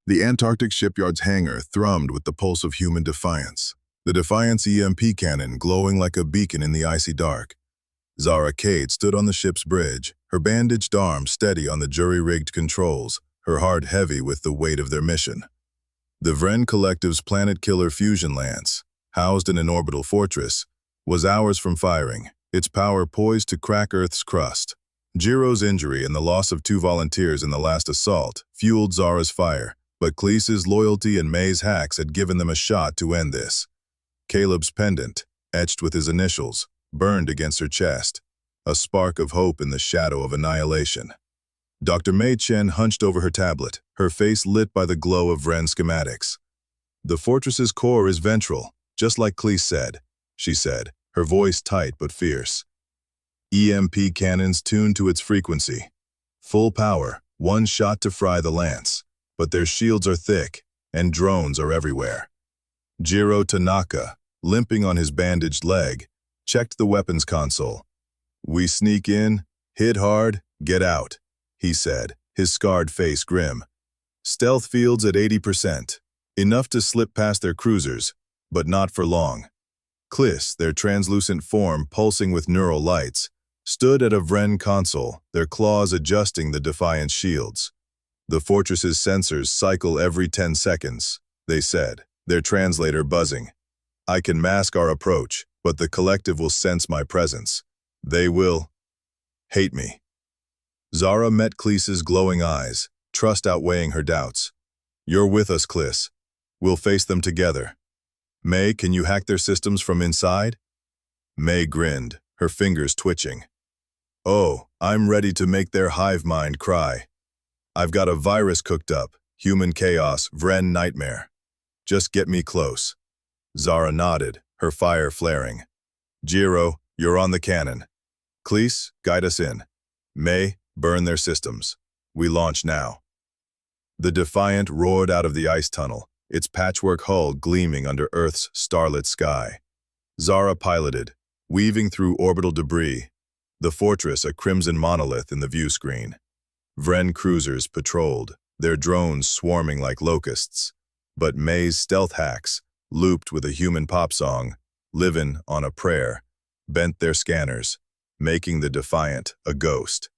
The Antarctic shipyard's hangar thrummed with the pulse of human defiance, the Defiance EMP cannon glowing like a beacon in the icy dark. Zara Kate stood on the ship's bridge, her bandaged arm steady on the jury-rigged controls, her heart heavy with the weight of their mission. The Vren Collective's planet-killer fusion lance, housed in an orbital fortress, was hours from firing, its power poised to crack Earth's crust. Jiro's injury and the loss of 2 volunteers in the last assault fueled Zara's fire, but Kleese's loyalty and May's hacks had given them a shot to end this. Caleb's pendant, etched with his initials, burned against her chest, a spark of hope in the shadow of annihilation. Dr. Mei Chen hunched over her tablet, her face lit by the glow of Vren schematics. "The fortress's core is ventral, just like Kleese said," she said, her voice tight but fierce. EMP cannons tuned to its frequency. Full power, one shot to fry the lance, but their shields are thick, and drones are everywhere. Jiro Tanaka, limping on his bandaged leg, checked the weapons console. "We sneak in, hit hard, get out," he said, his scarred face grim. "Stealth fields at 80%, enough to slip past their cruisers, but not for long." Kliss, their translucent form pulsing with neural lights, stood at a Vren console, their claws adjusting the Defiance shields. "The fortress's sensors cycle every 10 seconds, they said, their translator buzzing. "I can mask our approach, but the collective will sense my presence. They will hate me." Zara met Kleese's glowing eyes, trust outweighing her doubts. "You're with us, Kliss. We'll face them together. May, can you hack their systems from inside?" May grinned, her fingers twitching. "Oh, I'm ready to make their hive mind cry. I've got a virus cooked up, human chaos, Vren nightmare. Just get me close." Zara nodded, her fire flaring. "Jiro, you're on the cannon. Kleese, guide us in. May, burn their systems. We launch now." The Defiant roared out of the ice tunnel, its patchwork hull gleaming under Earth's starlit sky. Zara piloted, weaving through orbital debris, the fortress a crimson monolith in the view screen. Vren cruisers patrolled, their drones swarming like locusts, but May's stealth hacks, looped with a human pop song, "Livin' on a Prayer," bent their scanners, making the Defiant a ghost.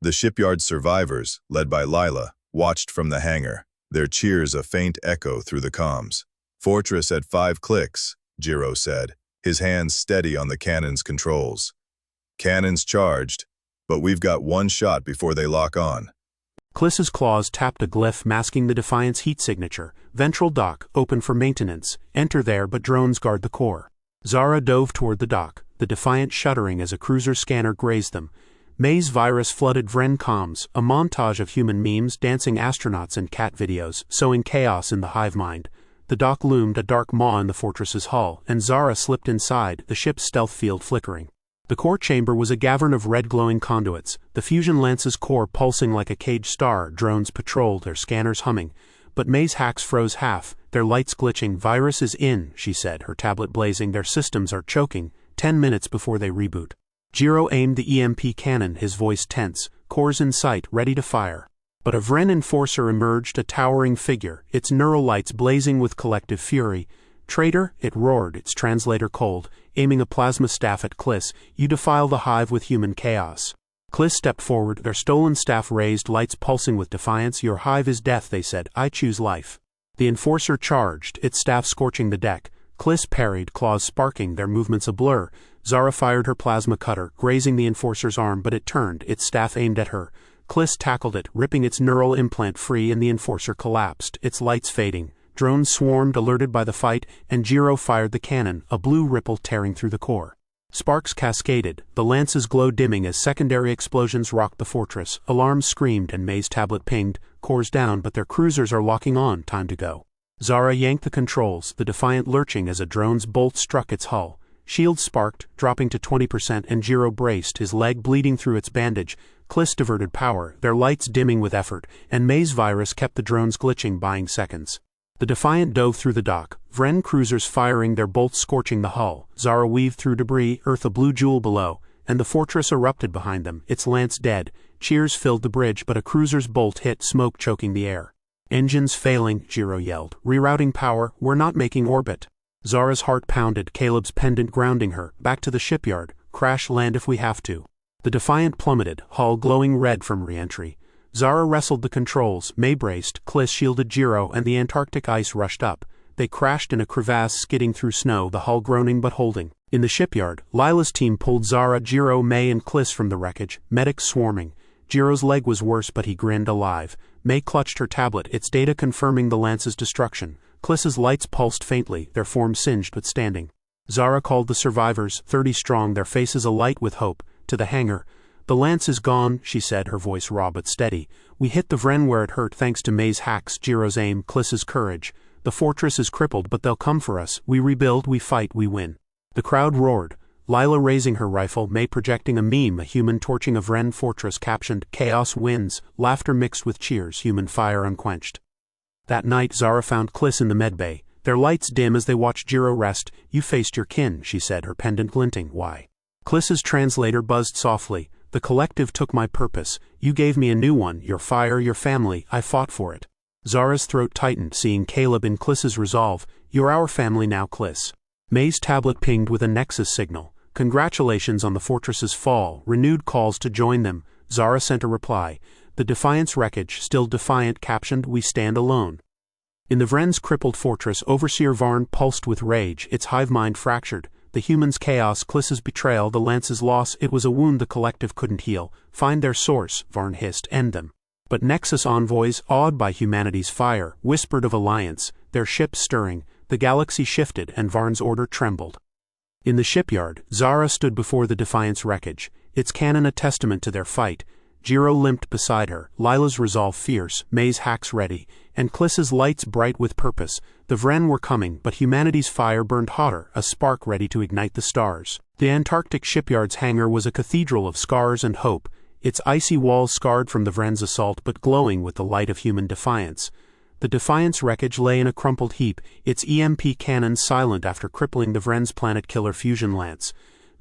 The shipyard survivors, led by Lila, watched from the hangar, their cheers a faint echo through the comms. "Fortress at 5 clicks, Jiro said, his hands steady on the cannon's controls. "Cannons charged, but we've got one shot before they lock on." Kliss's claws tapped a glyph masking the Defiance heat signature. "Ventral dock, open for maintenance. Enter there, but drones guard the core." Zara dove toward the dock, the Defiant shuddering as a cruiser scanner grazed them. May's virus flooded Vren comms, a montage of human memes, dancing astronauts and cat videos, sowing chaos in the hive mind. The dock loomed a dark maw in the fortress's hull, and Zara slipped inside, the ship's stealth field flickering. The core chamber was a cavern of red glowing conduits, the fusion lance's core pulsing like a caged star. Drones patrolled, their scanners humming. But May's hacks froze half, their lights glitching. "Virus is in," she said, her tablet blazing. "Their systems are choking. 10 minutes before they reboot." Jiro aimed the EMP cannon, his voice tense, cores in sight, ready to fire. But a Vren enforcer emerged, a towering figure, its neural lights blazing with collective fury. "Traitor," it roared, its translator cold, aiming a plasma staff at Kliss. "You defile the hive with human chaos." Kliss stepped forward, their stolen staff raised, lights pulsing with defiance. "Your hive is death," they said. "I choose life." The enforcer charged, its staff scorching the deck. Kliss parried, claws sparking, their movements a blur. Zara fired her plasma cutter, grazing the enforcer's arm, but it turned, its staff aimed at her. Kliss tackled it, ripping its neural implant free, and the enforcer collapsed, its lights fading. Drones swarmed, alerted by the fight, and Jiro fired the cannon, a blue ripple tearing through the core. Sparks cascaded, the lance's glow dimming as secondary explosions rocked the fortress. Alarms screamed and May's tablet pinged, "Cores down, but their cruisers are locking on, time to go." Zara yanked the controls, the Defiant lurching as a drone's bolt struck its hull. Shields sparked, dropping to 20%, and Jiro braced, his leg bleeding through its bandage. Kliss diverted power, their lights dimming with effort, and May's virus kept the drones glitching, buying seconds. The Defiant dove through the dock, Vren cruisers firing, their bolts scorching the hull. Zara weaved through debris, Earth a blue jewel below, and the fortress erupted behind them, its lance dead. Cheers filled the bridge, but a cruiser's bolt hit, smoke choking the air. Engines failing, Jiro yelled. Rerouting power, we're not making orbit. Zara's heart pounded, Caleb's pendant grounding her. Back to the shipyard. Crash land if we have to. The Defiant plummeted, hull glowing red from re-entry. Zara wrestled the controls, May braced, Kliss shielded Jiro, and the Antarctic ice rushed up. They crashed in a crevasse, skidding through snow, the hull groaning but holding. In the shipyard, Lila's team pulled Zara, Jiro, May, and Kliss from the wreckage, medics swarming. Jiro's leg was worse, but he grinned, alive. May clutched her tablet, its data confirming the Lance's destruction. Kliss's lights pulsed faintly, their forms singed but standing. Zara called the survivors, 30 strong, their faces alight with hope, to the hangar. The Lance is gone, she said, her voice raw but steady. We hit the Vren where it hurt thanks to May's hacks, Jiro's aim, Kliss's courage. The fortress is crippled, but they'll come for us. We rebuild, we fight, we win. The crowd roared. Lila raising her rifle, May projecting a meme, a human torching a Vren fortress captioned, Chaos wins, laughter mixed with cheers, human fire unquenched. That night Zara found Kliss in the medbay. Their lights dim as they watched Jiro rest. You faced your kin, she said, her pendant glinting. Why? Kliss's translator buzzed softly. The collective took my purpose. You gave me a new one, your fire, your family, I fought for it. Zara's throat tightened, seeing Caleb in Kliss's resolve. You're our family now, Kliss. May's tablet pinged with a Nexus signal. Congratulations on the fortress's fall, renewed calls to join them. Zara sent a reply. The Defiance wreckage, still defiant, captioned, We stand alone. In the Vren's crippled fortress, Overseer Vren pulsed with rage, its hive mind fractured. The humans' chaos, Kliss's betrayal, the Lance's loss, it was a wound the collective couldn't heal. Find their source, Vren hissed, end them. But Nexus envoys, awed by humanity's fire, whispered of alliance, their ships stirring. The galaxy shifted, and Vren's order trembled. In the shipyard, Zara stood before the Defiance wreckage, its cannon a testament to their fight. Jiro limped beside her, Lila's resolve fierce, May's hacks ready, and Kliss's lights bright with purpose. The Vren were coming, but humanity's fire burned hotter, a spark ready to ignite the stars. The Antarctic shipyard's hangar was a cathedral of scars and hope, its icy walls scarred from the Vren's assault but glowing with the light of human defiance. The Defiance wreckage lay in a crumpled heap, its EMP cannon silent after crippling the Vren's planet-killer fusion lance.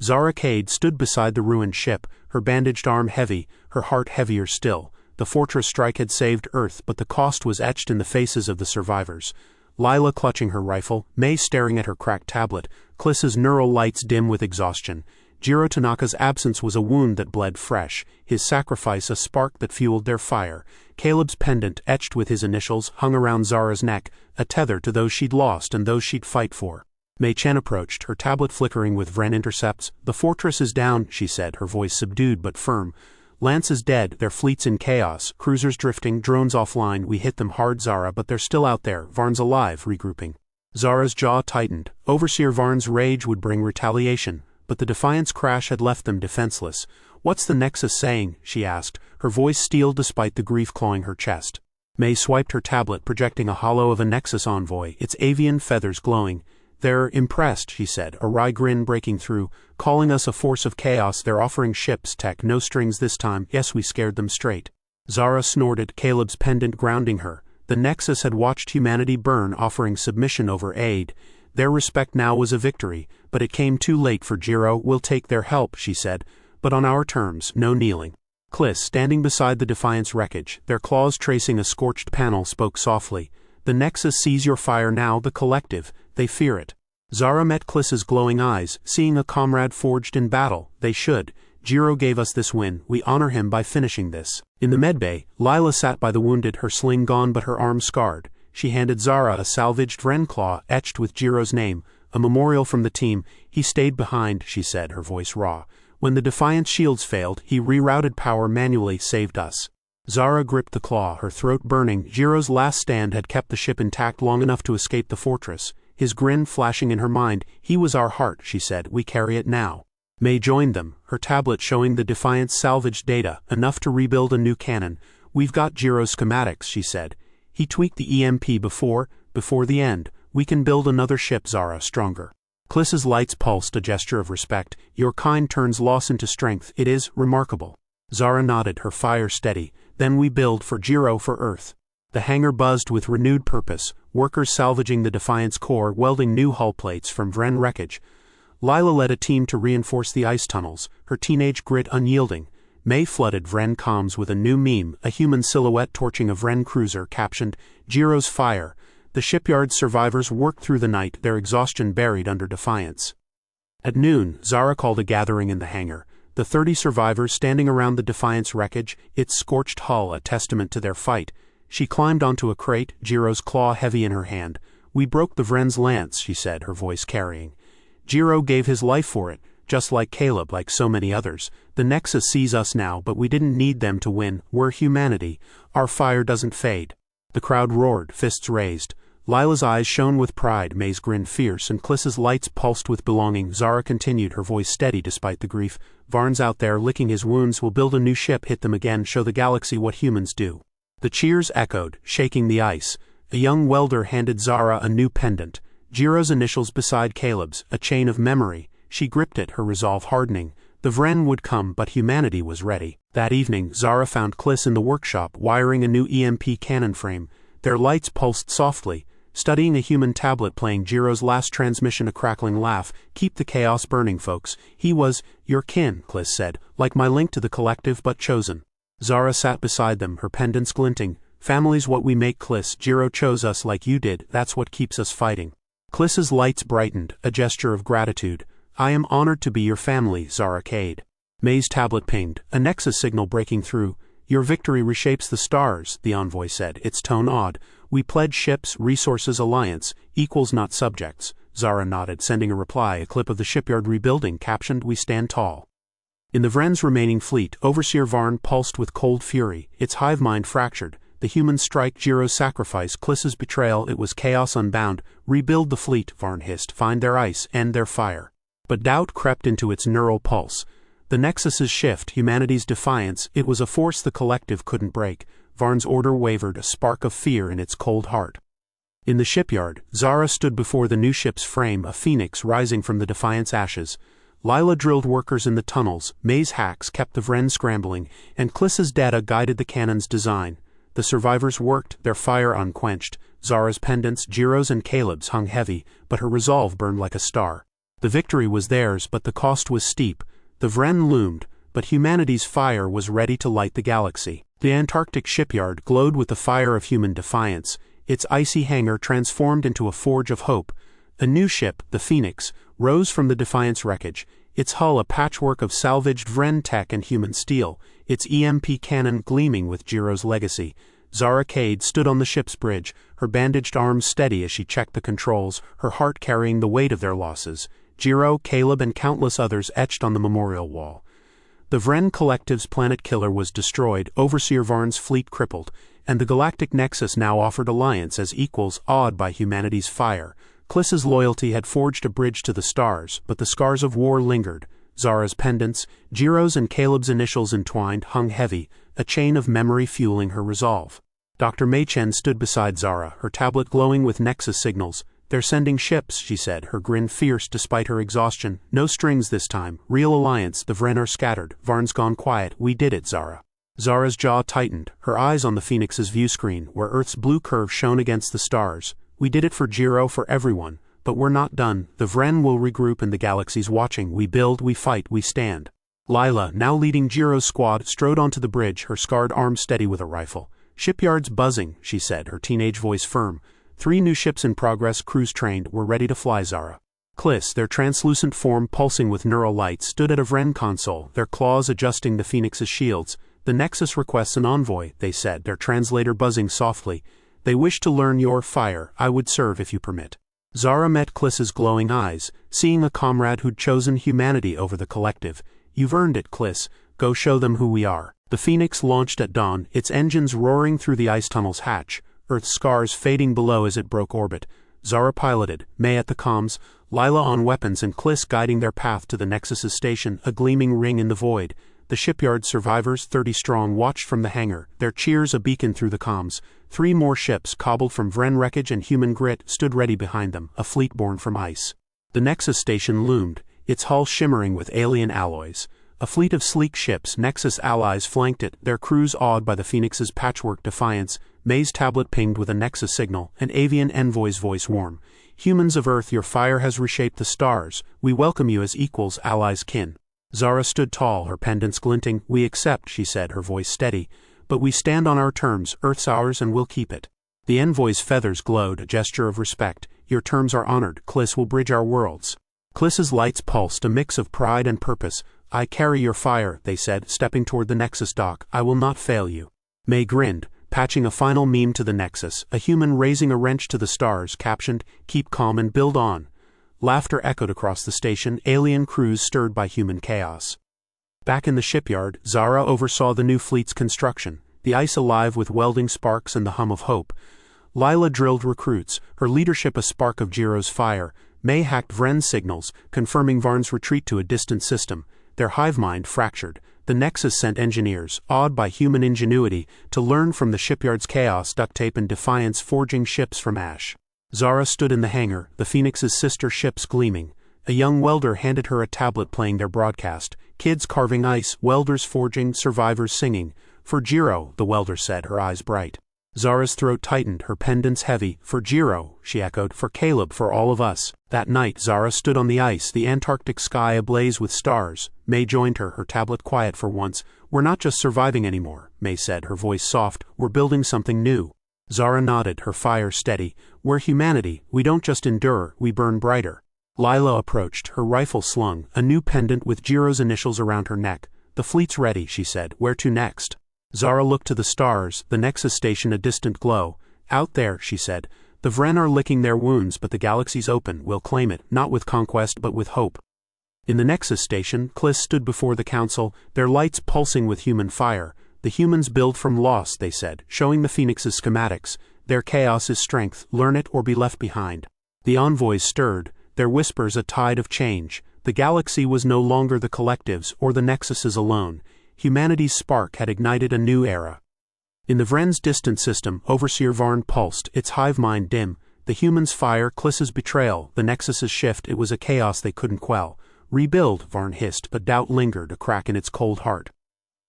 Zara Cade stood beside the ruined ship, her bandaged arm heavy, her heart heavier still. The fortress strike had saved Earth, but the cost was etched in the faces of the survivors. Lila clutching her rifle, May staring at her cracked tablet, Kliss's neural lights dim with exhaustion. Jiro Tanaka's absence was a wound that bled fresh, his sacrifice a spark that fueled their fire. Caleb's pendant, etched with his initials, hung around Zara's neck, a tether to those she'd lost and those she'd fight for. May Chen approached, her tablet flickering with Vren intercepts. The fortress is down, she said, her voice subdued but firm. Lance is dead, their fleet's in chaos, cruisers drifting, drones offline, we hit them hard, Zara, but they're still out there, Vren's alive, regrouping. Zara's jaw tightened. Overseer Vren's rage would bring retaliation, but the Defiance crash had left them defenseless. What's the Nexus saying? She asked, her voice steeled despite the grief clawing her chest. May swiped her tablet, projecting a hollow of a Nexus envoy, its avian feathers glowing. They're impressed, she said, a wry grin breaking through, calling us a force of chaos. They're offering ships, tech, no strings this time. Yes, we scared them straight. Zara snorted, Caleb's pendant grounding her. The Nexus had watched humanity burn, offering submission over aid. Their respect now was a victory, but it came too late for Jiro. We'll take their help, she said, but on our terms, no kneeling. Kliss, standing beside the Defiance wreckage, their claws tracing a scorched panel, spoke softly. The Nexus sees your fire now, the collective. They fear it. Zara met Kliss's glowing eyes, seeing a comrade forged in battle. They should. Jiro gave us this win. We honor him by finishing this. In the medbay, Lila sat by the wounded, her sling gone but her arm scarred. She handed Zara a salvaged Vren claw etched with Jiro's name, a memorial from the team. He stayed behind, she said, her voice raw. When the Defiance shields failed, he rerouted power manually, saved us. Zara gripped the claw, her throat burning. Jiro's last stand had kept the ship intact long enough to escape the fortress. His grin flashing in her mind. He was our heart, she said. We carry it now. May joined them, her tablet showing the Defiance salvaged data, enough to rebuild a new cannon. We've got Jiro's schematics, she said. He tweaked the EMP before the end. We can build another ship, Zara, stronger. Kliss's lights pulsed, a gesture of respect. Your kind turns loss into strength. It is remarkable. Zara nodded, her fire steady. Then we build for Jiro, for Earth. The hangar buzzed with renewed purpose, workers salvaging the Defiance core, welding new hull plates from Vren wreckage. Lila led a team to reinforce the ice tunnels, her teenage grit unyielding. May flooded Vren comms with a new meme, a human silhouette torching a Vren cruiser, captioned, "Jiro's fire." The shipyard's survivors worked through the night, their exhaustion buried under defiance. At noon, Zara called a gathering in the hangar. The 30 survivors standing around the Defiance wreckage, its scorched hull a testament to their fight. She climbed onto a crate, Jiro's claw heavy in her hand. "We broke the Vren's lance," she said, her voice carrying. "Jiro gave his life for it, just like Caleb, like so many others. The Nexus sees us now, but we didn't need them to win. We're humanity. Our fire doesn't fade." The crowd roared, fists raised. Lila's eyes shone with pride, May's grin fierce, and Kliss's lights pulsed with belonging. Zara continued, her voice steady despite the grief. "Varn's out there, licking his wounds. We'll build a new ship, hit them again, show the galaxy what humans do." The cheers echoed, shaking the ice. A young welder handed Zara a new pendant. Jiro's initials beside Caleb's, a chain of memory. She gripped it, her resolve hardening. The Vren would come, but humanity was ready. That evening, Zara found Kliss in the workshop, wiring a new EMP cannon frame. Their lights pulsed softly. Studying a human tablet playing Jiro's last transmission, a crackling laugh. "Keep the chaos burning, folks. He was your kin," Kliss said, "like my link to the collective, but chosen." Zara sat beside them, her pendants glinting. "Family's what we make, Kliss. Jiro chose us like you did, that's what keeps us fighting." Kliss's lights brightened, a gesture of gratitude. "I am honored to be your family," Zara cade. May's tablet pinged, a Nexus signal breaking through. "Your victory reshapes the stars," the envoy said, its tone odd. "We pledge ships, resources, alliance, equals not subjects." Zara nodded, sending a reply, a clip of the shipyard rebuilding, captioned, "We stand tall." In the Vren's remaining fleet, Overseer Varn pulsed with cold fury, its hive mind fractured. The humans strike, Jiro's sacrifice, Kliss's betrayal, it was chaos unbound. "Rebuild the fleet," Varn hissed, "find their ice, end their fire." But doubt crept into its neural pulse. The Nexus's shift, humanity's defiance, it was a force the collective couldn't break. Varn's order wavered, a spark of fear in its cold heart. In the shipyard, Zara stood before the new ship's frame, a phoenix rising from the Defiance ashes. Lila drilled workers in the tunnels, May's hacks kept the Vren scrambling, and Kliss's data guided the cannon's design. The survivors worked, their fire unquenched. Zara's pendants, Jiro's and Caleb's, hung heavy, but her resolve burned like a star. The victory was theirs, but the cost was steep. The Vren loomed, but humanity's fire was ready to light the galaxy. The Antarctic shipyard glowed with the fire of human defiance, its icy hangar transformed into a forge of hope. A new ship, the Phoenix, rose from the Defiance wreckage, its hull a patchwork of salvaged Vren tech and human steel, its EMP cannon gleaming with Jiro's legacy. Zara Cade stood on the ship's bridge, her bandaged arms steady as she checked the controls, her heart carrying the weight of their losses. Jiro, Caleb, and countless others etched on the memorial wall. The Vren Collective's planet killer was destroyed, Overseer Varn's fleet crippled, and the Galactic Nexus now offered alliance as equals, awed by humanity's fire. Kliss's loyalty had forged a bridge to the stars, but the scars of war lingered. Zara's pendants, Jiro's and Caleb's initials entwined, hung heavy, a chain of memory fueling her resolve. Dr. Maychen stood beside Zara, her tablet glowing with Nexus signals. "They're sending ships," she said, her grin fierce despite her exhaustion. "No strings this time. Real alliance. The Vren are scattered. Varn's gone quiet. We did it, Zara." Zara's jaw tightened, her eyes on the Phoenix's view screen, where Earth's blue curve shone against the stars. "We did it for Jiro, for everyone. But we're not done. The Vren will regroup and the galaxy's watching. We build, we fight, we stand." Lila, now leading Jiro's squad, strode onto the bridge, her scarred arm steady with a rifle. "Shipyard's buzzing," she said, her teenage voice firm. 3 new ships in progress, crews trained, were ready to fly, Zara. Kliss, their translucent form pulsing with neural light, stood at a Vren console, their claws adjusting the Phoenix's shields. "The Nexus requests an envoy," they said, their translator buzzing softly. "They wish to learn your fire. I would serve if you permit." Zara met Kliss's glowing eyes, seeing a comrade who'd chosen humanity over the collective. "You've earned it, Kliss. Go show them who we are." The Phoenix launched at dawn, its engines roaring through the ice tunnel's hatch, Earth's scars fading below as it broke orbit. Zara piloted, May at the comms, Lila on weapons, and Kliss guiding their path to the Nexus's station, a gleaming ring in the void. The shipyard survivors, 30 strong, watched from the hangar, their cheers a beacon through the comms. 3 more ships, cobbled from Vren wreckage and human grit, stood ready behind them, a fleet born from ice. The Nexus station loomed, its hull shimmering with alien alloys. A fleet of sleek ships, Nexus allies, flanked it, their crews awed by the Phoenix's patchwork defiance. May's tablet pinged with a Nexus signal, an avian envoy's voice warm. "Humans of Earth, your fire has reshaped the stars. We welcome you as equals, allies, kin." Zara stood tall, her pendants glinting. "We accept," she said, her voice steady. "But we stand on our terms. Earth's ours and we'll keep it." The envoy's feathers glowed, a gesture of respect. "Your terms are honored. Kliss will bridge our worlds." Kliss's lights pulsed, a mix of pride and purpose. "I carry your fire," they said, stepping toward the Nexus dock. "I will not fail you." May grinned, patching a final meme to the Nexus, a human raising a wrench to the stars, captioned, "Keep calm and build on." Laughter echoed across the station, alien crews stirred by human chaos. Back in the shipyard, Zara oversaw the new fleet's construction, the ice alive with welding sparks and the hum of hope. Lila drilled recruits, her leadership a spark of Jiro's fire. May hacked Vren's signals, confirming Varn's retreat to a distant system. Their hive mind fractured. The Nexus sent engineers, awed by human ingenuity, to learn from the shipyard's chaos, duct tape and defiance forging ships from ash. Zara stood in the hangar, the Phoenix's sister ships gleaming. A young welder handed her a tablet playing their broadcast. Kids carving ice, welders forging, survivors singing. "For Jiro," the welder said, her eyes bright. Zara's throat tightened, her pendants heavy. "For Jiro," she echoed, "for Caleb, for all of us." That night, Zara stood on the ice, the Antarctic sky ablaze with stars. May joined her, her tablet quiet for once. "We're not just surviving anymore," May said, her voice soft. "We're building something new." Zara nodded, her fire steady. "We're humanity. We don't just endure, we burn brighter." Lila approached, her rifle slung, a new pendant with Jiro's initials around her neck. "The fleet's ready," she said. "Where to next?" Zara looked to the stars, the Nexus station a distant glow. "Out there," she said. "The Vren are licking their wounds, but the galaxy's open. We'll claim it, not with conquest but with hope." In the Nexus station, Kliss stood before the council, their lights pulsing with human fire. "The humans build from loss," they said, showing the Phoenix's schematics. "Their chaos is strength. Learn it or be left behind." The envoys stirred, their whispers a tide of change. The galaxy was no longer the collectives or the Nexuses alone. Humanity's spark had ignited a new era. In the Vren's distant system, Overseer Varn pulsed, its hive mind dim. The humans' fire, Kliss's betrayal, the Nexus's shift, it was a chaos they couldn't quell. "Rebuild," Varn hissed, but doubt lingered, a crack in its cold heart.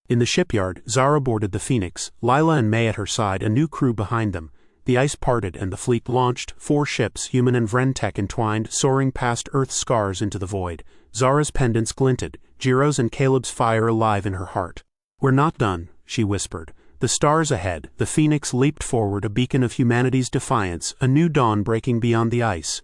In the shipyard, Zara boarded the Phoenix, Lila and May at her side, a new crew behind them. The ice parted and the fleet launched, 4 ships, human and Vren tech entwined, soaring past Earth's scars into the void. Zara's pendants glinted, Jiro's and Caleb's fire alive in her heart. "We're not done," she whispered. The stars ahead, the Phoenix leaped forward, a beacon of humanity's defiance, a new dawn breaking beyond the ice.